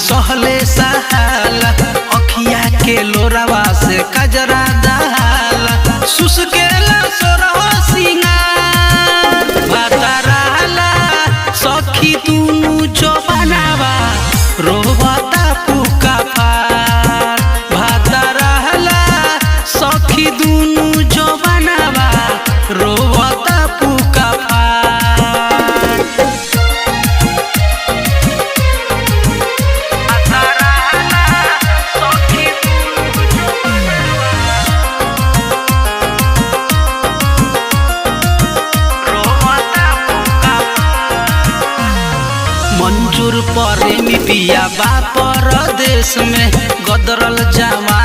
सहले सहाला अखिया के लोरावा से कजरा दहाला सुसकेला सोरह सिंगार भाताराला सखी दुनु जो बनावा रोबता पुका फार भाताराला सखी दुनु जो बनावा रोबता पुका फार मंजूर प्रेमी पिया बा परदेश में गदरल जवा